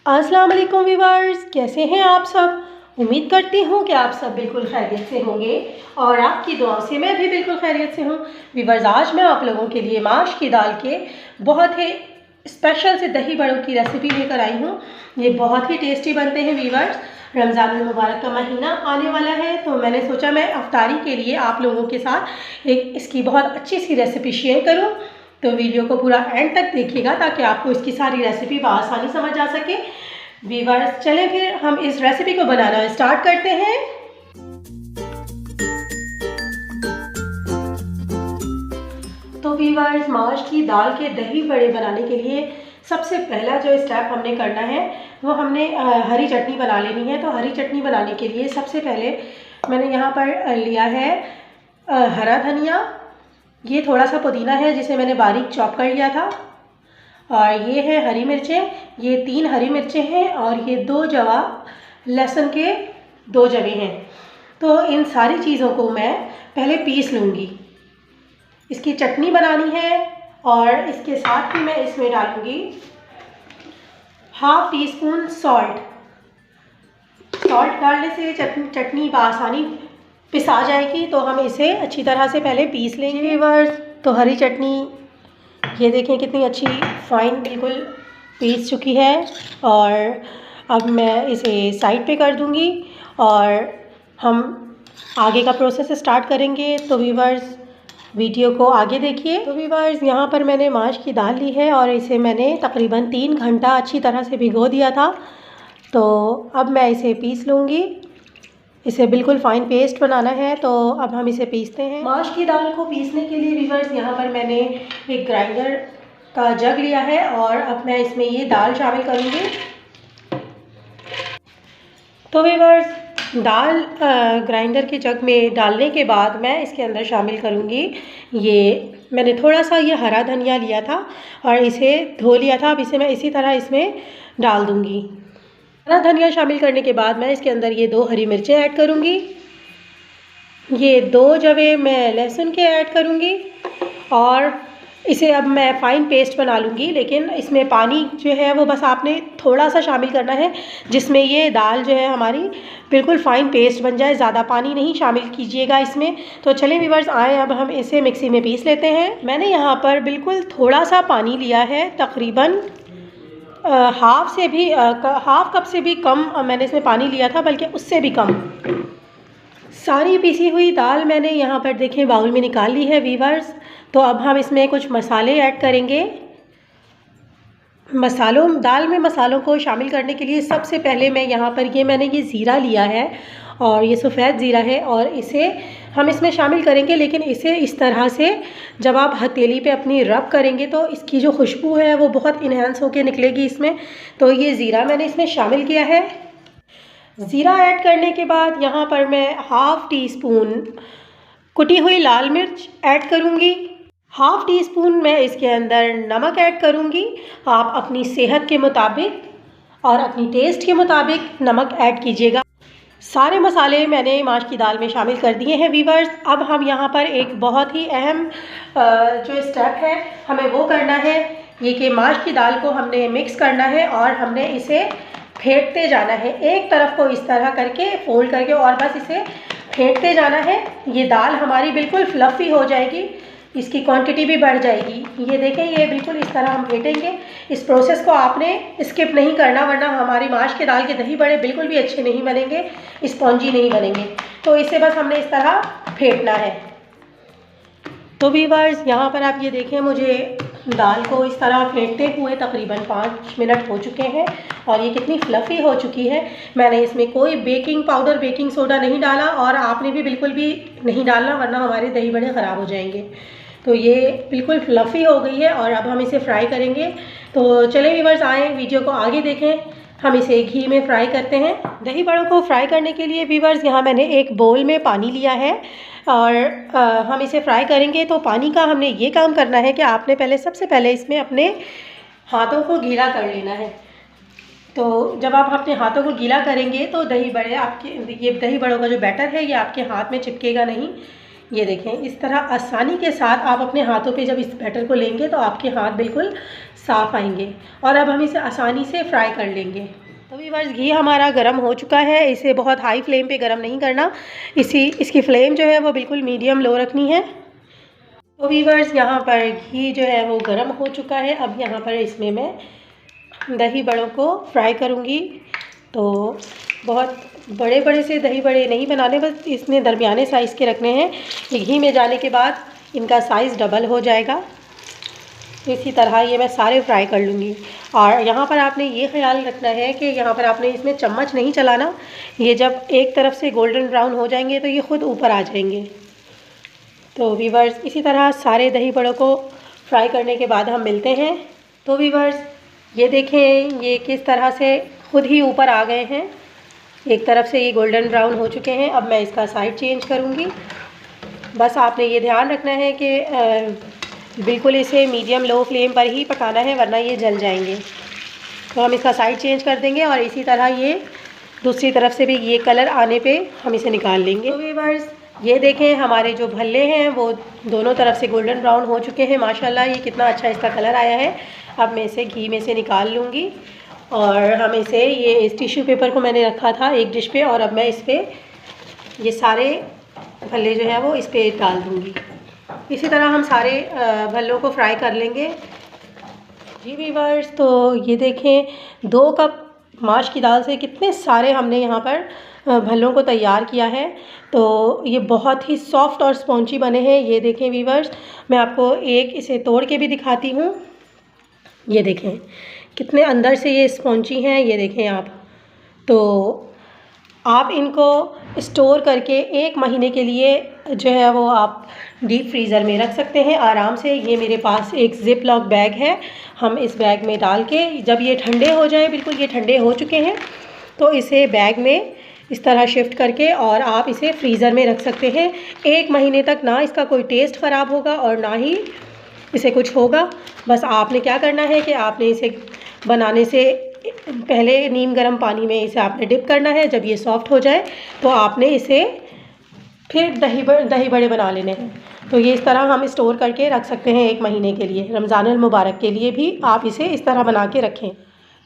अस्सलाम वालेकुम व्यूअर्स, कैसे हैं आप सब। उम्मीद करती हूँ कि आप सब बिल्कुल खैरियत से होंगे और आपकी दुआओं से मैं भी बिल्कुल खैरियत से हूँ। व्यूअर्स, आज मैं आप लोगों के लिए माश की दाल के बहुत ही स्पेशल से दही बड़ों की रेसिपी लेकर आई हूँ। ये बहुत ही टेस्टी बनते हैं व्यूअर्स। रमज़ान मुबारक का महीना आने वाला है तो मैंने सोचा मैं अफ्तारी के लिए आप लोगों के साथ एक इसकी बहुत अच्छी सी रेसिपी शेयर करूँ। तो वीडियो को पूरा एंड तक देखिएगा ताकि आपको इसकी सारी रेसिपी बआसानी समझ आ सके। व्यूअर्स, चलें फिर हम इस रेसिपी को बनाना स्टार्ट करते हैं। तो व्यूअर्स, माश की दाल के दही बड़े बनाने के लिए सबसे पहला जो स्टेप हमने करना है वो हमने हरी चटनी बना लेनी है। तो हरी चटनी बनाने के लिए सबसे पहले मैंने यहाँ पर लिया है हरा धनिया, ये थोड़ा सा पुदीना है जिसे मैंने बारीक चॉप कर लिया था, और ये है हरी मिर्चें, ये 3 हरी मिर्चें हैं, और ये 2 जवा लहसुन के 2 जवे हैं। तो इन सारी चीज़ों को मैं पहले पीस लूँगी। इसकी चटनी बनानी है और इसके साथ ही मैं इसमें डालूँगी ½ टीस्पून सॉल्ट। सॉल्ट डालने से चटनी बआसानी पिसा जाएगी। तो हम इसे अच्छी तरह से पहले पीस लेंगे व्यूअर्स। तो हरी चटनी ये देखें कितनी अच्छी फाइन बिल्कुल पीस चुकी है, और अब मैं इसे साइड पे कर दूंगी और हम आगे का प्रोसेस स्टार्ट करेंगे। तो व्यूअर्स, वीडियो को आगे देखिए। तो व्यूअर्स, यहाँ पर मैंने माश की दाल ली है और इसे मैंने तकरीबन 3 घंटा अच्छी तरह से भिगो दिया था। तो अब मैं इसे पीस लूँगी। इसे बिल्कुल फ़ाइन पेस्ट बनाना है। तो अब हम इसे पीसते हैं। माश की दाल को पीसने के लिए व्यूअर्स, यहाँ पर मैंने एक ग्राइंडर का जग लिया है और अब मैं इसमें ये दाल शामिल करूँगी। तो व्यूअर्स, दाल ग्राइंडर के जग में डालने के बाद मैं इसके अंदर शामिल करूँगी, ये मैंने थोड़ा सा ये हरा धनिया लिया था और इसे धो लिया था। अब इसे मैं इसी तरह इसमें डाल दूँगी। हरा धनिया शामिल करने के बाद मैं इसके अंदर ये 2 हरी मिर्चें ऐड करूँगी, ये 2 जवे मैं लहसुन के ऐड करूँगी, और इसे अब मैं फ़ाइन पेस्ट बना लूँगी। लेकिन इसमें पानी जो है वो बस आपने थोड़ा सा शामिल करना है जिसमें ये दाल जो है हमारी बिल्कुल फ़ाइन पेस्ट बन जाए। ज़्यादा पानी नहीं शामिल कीजिएगा इसमें। तो चलिए व्यूअर्स, आए अब हम इसे मिक्सी में पीस लेते हैं। मैंने यहाँ पर बिल्कुल थोड़ा सा पानी लिया है, तकरीबन हाफ़ कप से भी कम मैंने इसमें पानी लिया था, बल्कि उससे भी कम। सारी पिसी हुई दाल मैंने यहाँ पर देखें बाउल में निकाल ली है व्यूअर्स। तो अब हम इसमें कुछ मसाले ऐड करेंगे। दाल में मसालों को शामिल करने के लिए सबसे पहले मैं यहाँ पर मैंने ये ज़ीरा लिया है, और ये सफ़ेद ज़ीरा है, और इसे हम इसमें शामिल करेंगे। लेकिन इसे इस तरह से जब आप हथेली पे अपनी रब करेंगे तो इसकी जो खुशबू है वो बहुत इन्हेंस होकर निकलेगी इसमें। तो ये ज़ीरा मैंने इसमें शामिल किया है। ज़ीरा ऐड करने के बाद यहाँ पर मैं ½ टीस्पून कुटी हुई लाल मिर्च ऐड करूँगी। ½ टीस्पून मैं इसके अंदर नमक ऐड करूँगी। आप अपनी सेहत के मुताबिक और अपनी टेस्ट के मुताबिक नमक ऐड कीजिएगा। सारे मसाले मैंने माश की दाल में शामिल कर दिए हैं व्यूअर्स। अब हम यहाँ पर एक बहुत ही अहम जो स्टेप है हमें वो करना है, ये कि माश की दाल को हमने मिक्स करना है और हमने इसे फेंटते जाना है। एक तरफ को इस तरह करके फोल्ड करके और बस इसे फेंटते जाना है। ये दाल हमारी बिल्कुल फ्लफ़ी हो जाएगी, इसकी क्वांटिटी भी बढ़ जाएगी। ये देखें, ये बिल्कुल इस तरह हम फेंटेंगे। इस प्रोसेस को आपने स्किप नहीं करना, वरना हमारी माश के दाल के दही बड़े बिल्कुल भी अच्छे नहीं बनेंगे, स्पॉन्जी नहीं बनेंगे। तो इसे बस हमने इस तरह फेंटना है। तो व्यूअर्स, यहाँ पर आप ये देखें, मुझे दाल को इस तरह फेंटते हुए तकरीबन 5 मिनट हो चुके हैं और ये कितनी फ्लफ़ी हो चुकी है। मैंने इसमें कोई बेकिंग पाउडर, बेकिंग सोडा नहीं डाला, और आपने भी बिल्कुल भी नहीं डालना, वरना हमारे दही बड़े ख़राब हो जाएंगे। तो ये बिल्कुल फ्लफ़ी हो गई है और अब हम इसे फ्राई करेंगे। तो चलें व्यूअर्स, आएँ वीडियो को आगे देखें। हम इसे घी में फ्राई करते हैं। दही बड़ों को फ्राई करने के लिए व्यूअर्स, यहाँ मैंने एक बोल में पानी लिया है और हम इसे फ्राई करेंगे। तो पानी का हमने ये काम करना है कि आपने सबसे पहले इसमें अपने हाथों को गीला कर लेना है। तो जब आप अपने हाथों को गीला करेंगे तो दही बड़े आपके, ये दही बड़ों का जो बैटर है ये आपके हाथ में चिपकेगा नहीं। ये देखें, इस तरह आसानी के साथ आप अपने हाथों पे जब इस बैटर को लेंगे तो आपके हाथ बिल्कुल साफ़ आएंगे। और अब हम इसे आसानी से फ्राई कर लेंगे। तो व्यूअर्स, घी हमारा गर्म हो चुका है। इसे बहुत हाई फ्लेम पे गर्म नहीं करना, इसकी फ्लेम जो है वो बिल्कुल मीडियम लो रखनी है। तो व्यूअर्स, यहाँ पर घी जो है वो गर्म हो चुका है। अब यहाँ पर इसमें मैं दही बड़ों को फ्राई करूँगी। तो बहुत बड़े बड़े से दही बड़े नहीं बनाने, बस इसने दरमियाने साइज़ के रखने हैं। ये घी में जाने के बाद इनका साइज़ डबल हो जाएगा। तो इसी तरह ये मैं सारे फ्राई कर लूँगी। और यहाँ पर आपने ये ख्याल रखना है कि यहाँ पर आपने इसमें चम्मच नहीं चलाना। ये जब एक तरफ से गोल्डन ब्राउन हो जाएंगे तो ये ख़ुद ऊपर आ जाएंगे। तो व्यूअर्स, इसी तरह सारे दही बड़ों को फ्राई करने के बाद हम मिलते हैं। तो व्यूअर्स, ये देखें, ये किस तरह से खुद ही ऊपर आ गए हैं। एक तरफ से ये गोल्डन ब्राउन हो चुके हैं। अब मैं इसका साइड चेंज करूँगी। बस आपने ये ध्यान रखना है कि बिल्कुल इसे मीडियम लो फ्लेम पर ही पकाना है, वरना ये जल जाएंगे। तो हम इसका साइड चेंज कर देंगे और इसी तरह ये दूसरी तरफ से भी ये कलर आने पे हम इसे निकाल लेंगे। तो व्यूअर्स, ये देखें, हमारे जो भल्ले हैं वो दोनों तरफ से गोल्डन ब्राउन हो चुके हैं। माशाल्लाह, ये कितना अच्छा इसका कलर आया है। अब मैं इसे घी में से निकाल लूँगी और हम इसे, ये इस टिश्यू पेपर को मैंने रखा था एक डिश पे, और अब मैं इस पर ये सारे भल्ले जो है वो इस पर डाल दूँगी। इसी तरह हम सारे भल्लों को फ्राई कर लेंगे। जी व्यूअर्स, तो ये देखें, 2 कप माश की दाल से कितने सारे हमने यहाँ पर भल्लों को तैयार किया है। तो ये बहुत ही सॉफ्ट और स्पॉन्जी बने हैं। ये देखें व्यूअर्स, मैं आपको एक इसे तोड़ के भी दिखाती हूँ। ये देखें कितने अंदर से ये स्पॉन्जी हैं। ये देखें आप, तो आप इनको स्टोर करके 1 महीने के लिए जो है वो आप डीप फ्रीज़र में रख सकते हैं आराम से। ये मेरे पास एक ज़िप लॉक बैग है। हम इस बैग में डाल के, जब ये ठंडे हो जाए, बिल्कुल ये ठंडे हो चुके हैं, तो इसे बैग में इस तरह शिफ्ट करके और आप इसे फ्रीज़र में रख सकते हैं 1 महीने तक। ना इसका कोई टेस्ट ख़राब होगा और ना ही इसे कुछ होगा। बस आपने क्या करना है कि आपने इसे बनाने से पहले नीम गर्म पानी में इसे आपने डिप करना है। जब ये सॉफ्ट हो जाए तो आपने इसे फिर दही बड़े बना लेने हैं। तो ये इस तरह हम स्टोर करके रख सकते हैं 1 महीने के लिए। रमज़ान अल मुबारक के लिए भी आप इसे इस तरह बना के रखें।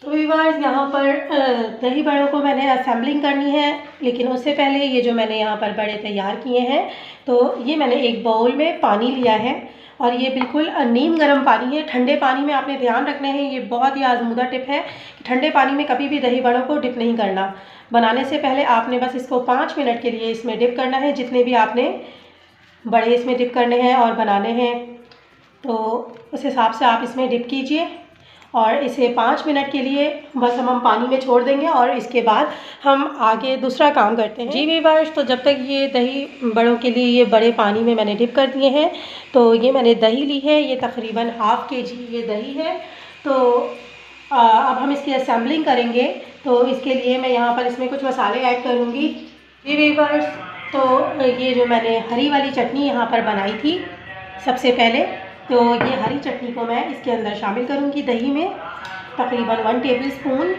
तो व्यूअर्स, यहाँ पर दही बड़ों को मैंने असेंबलिंग करनी है, लेकिन उससे पहले ये जो मैंने यहाँ पर बड़े तैयार किए हैं, तो ये मैंने एक बाउल में पानी लिया है और ये बिल्कुल नीम गर्म पानी है। ठंडे पानी में आपने ध्यान रखना है, ये बहुत ही आजमूदा टिप है कि ठंडे पानी में कभी भी दही बड़ों को डिप नहीं करना। बनाने से पहले आपने बस इसको 5 मिनट के लिए इसमें डिप करना है। जितने भी आपने बड़े इसमें डिप करने हैं और बनाने हैं, तो उस हिसाब से आप इसमें डिप कीजिए और इसे 5 मिनट के लिए बस हम पानी में छोड़ देंगे और इसके बाद हम आगे दूसरा काम करते हैं। जी व्यूअर्स, तो जब तक ये दही बड़ों के लिए ये बड़े पानी में मैंने डिप कर दिए हैं, तो ये मैंने दही ली है, ये तकरीबन ½ kg ये दही है। तो अब हम इसकी असेंबलिंग करेंगे। तो इसके लिए मैं यहाँ पर इसमें कुछ मसाले ऐड करूँगी। जी व्यूअर्स, तो ये जो मैंने हरी वाली चटनी यहाँ पर बनाई थी सबसे पहले, तो ये हरी चटनी को मैं इसके अंदर शामिल करूँगी दही में, तकरीबन 1 टेबलस्पून।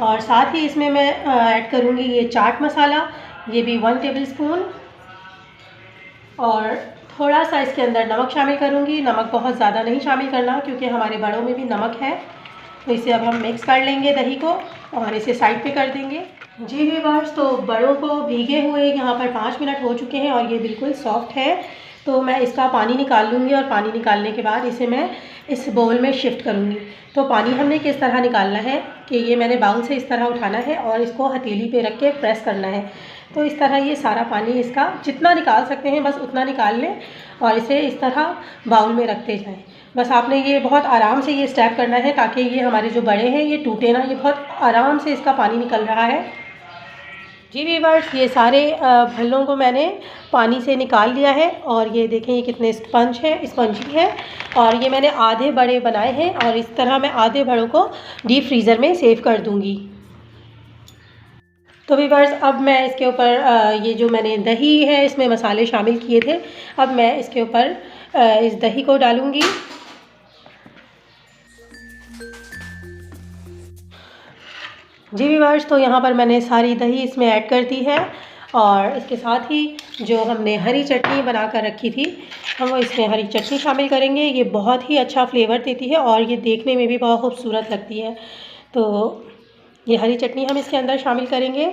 और साथ ही इसमें मैं ऐड करूँगी ये चाट मसाला, ये भी 1 टेबलस्पून। और थोड़ा सा इसके अंदर नमक शामिल करूँगी। नमक बहुत ज़्यादा नहीं शामिल करना क्योंकि हमारे बड़ों में भी नमक है। तो इसे अब हम मिक्स कर लेंगे दही को और इसे साइड पे कर देंगे। जी व्यूअर्स, तो बड़ों को भीगे हुए यहाँ पर 5 मिनट हो चुके हैं और ये बिल्कुल सॉफ्ट है। तो मैं इसका पानी निकाल लूँगी और पानी निकालने के बाद इसे मैं इस बाउल में शिफ्ट करूँगी। तो पानी हमने किस तरह निकालना है कि ये मैंने बाउल से इस तरह उठाना है और इसको हथेली पे रख के प्रेस करना है। तो इस तरह ये सारा पानी इसका जितना निकाल सकते हैं बस उतना निकाल लें और इसे इस तरह बाउल में रखते जाएं। बस आपने ये बहुत आराम से ये स्टेप करना है ताकि ये हमारे जो बड़े हैं ये टूटे ना। ये बहुत आराम से इसका पानी निकल रहा है। जी व्यूअर्स, ये सारे भल्लों को मैंने पानी से निकाल लिया है और ये देखें ये कितने स्पंजी हैं। और ये मैंने आधे बड़े बनाए हैं और इस तरह मैं आधे बड़ों को डीप फ्रीज़र में सेव कर दूँगी। तो व्यूअर्स, अब मैं इसके ऊपर ये जो मैंने दही है इसमें मसाले शामिल किए थे, अब मैं इसके ऊपर इस दही को डालूँगी। जी व्यूअर्स, तो यहाँ पर मैंने सारी दही इसमें ऐड कर दी है और इसके साथ ही जो हमने हरी चटनी बना कर रखी थी, हम वो इसमें हरी चटनी शामिल करेंगे। ये बहुत ही अच्छा फ्लेवर देती है और ये देखने में भी बहुत खूबसूरत लगती है। तो ये हरी चटनी हम इसके अंदर शामिल करेंगे।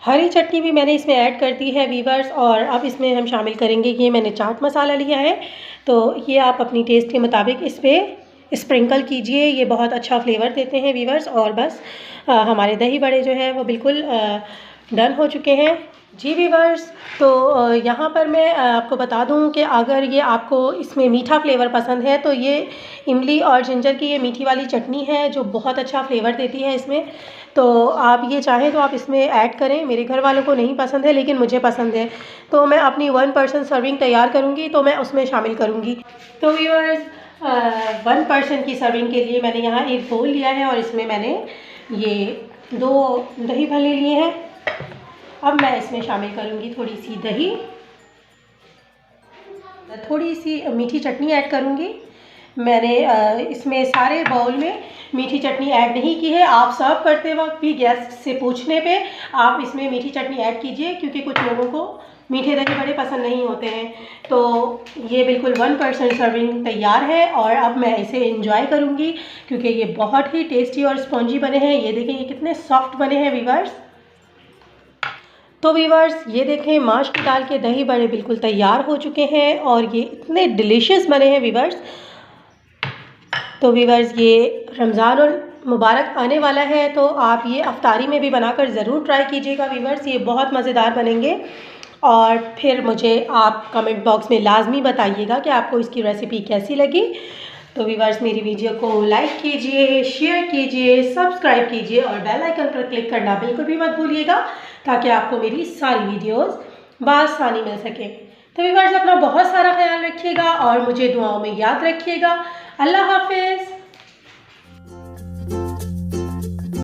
हरी चटनी भी मैंने इसमें ऐड कर दी है वीवर्स। और अब इसमें हम शामिल करेंगे, ये मैंने चाट मसाला लिया है, तो ये आप अपनी टेस्ट के मुताबिक इस पर स्प्रिंकल कीजिए। ये बहुत अच्छा फ्लेवर देते हैं वीवर्स। और बस हमारे दही बड़े जो है वो बिल्कुल डन हो चुके हैं जी वीवर्स। तो यहाँ पर मैं आपको बता दूँ कि अगर ये आपको इसमें मीठा फ्लेवर पसंद है तो ये इमली और जिंजर की ये मीठी वाली चटनी है जो बहुत अच्छा फ्लेवर देती है इसमें। तो आप ये चाहें तो आप इसमें ऐड करें। मेरे घर वालों को नहीं पसंद है लेकिन मुझे पसंद है, तो मैं अपनी 1 पर्सन सर्विंग तैयार करूँगी तो मैं उसमें शामिल करूँगी। तो व्यूअर्स 1 पर्सन की सर्विंग के लिए मैंने यहाँ एक बोल लिया है और इसमें मैंने ये 2 दही भल्ले लिए हैं। अब मैं इसमें शामिल करूँगी थोड़ी सी दही, थोड़ी सी मीठी चटनी ऐड करूँगी। मैंने इसमें सारे बाउल में मीठी चटनी ऐड नहीं की है। आप सर्व करते वक्त भी गेस्ट से पूछने पे आप इसमें मीठी चटनी ऐड कीजिए, क्योंकि कुछ लोगों को मीठे दही बड़े पसंद नहीं होते हैं। तो ये बिल्कुल 1 पर्सन सर्विंग तैयार है और अब मैं इसे एंजॉय करूँगी, क्योंकि ये बहुत ही टेस्टी और स्पॉन्जी बने हैं। ये देखें ये कितने सॉफ्ट बने हैं वीवर्स। तो वीवर्स ये देखें माश की दाल के दही बड़े बिल्कुल तैयार हो चुके हैं और ये इतने डिलीशियस बने हैं वीवर्स। तो वीवर्स ये रमज़ान और मुबारक आने वाला है, तो आप ये अफ्तारी में भी बनाकर ज़रूर ट्राई कीजिएगा वीवर्स। ये बहुत मज़ेदार बनेंगे और फिर मुझे आप कमेंट बॉक्स में लाजमी बताइएगा कि आपको इसकी रेसिपी कैसी लगी। तो वीवर्स मेरी वीडियो को लाइक कीजिए, शेयर कीजिए, सब्सक्राइब कीजिए और बेल आइकन पर क्लिक करना बिल्कुल भी मत भूलिएगा, ताकि आपको मेरी सारी वीडियोस बआसानी मिल सके। तो वीवर्स अपना बहुत सारा ख्याल रखिएगा और मुझे दुआओं में याद रखिएगा। अल्लाह हाफिज़।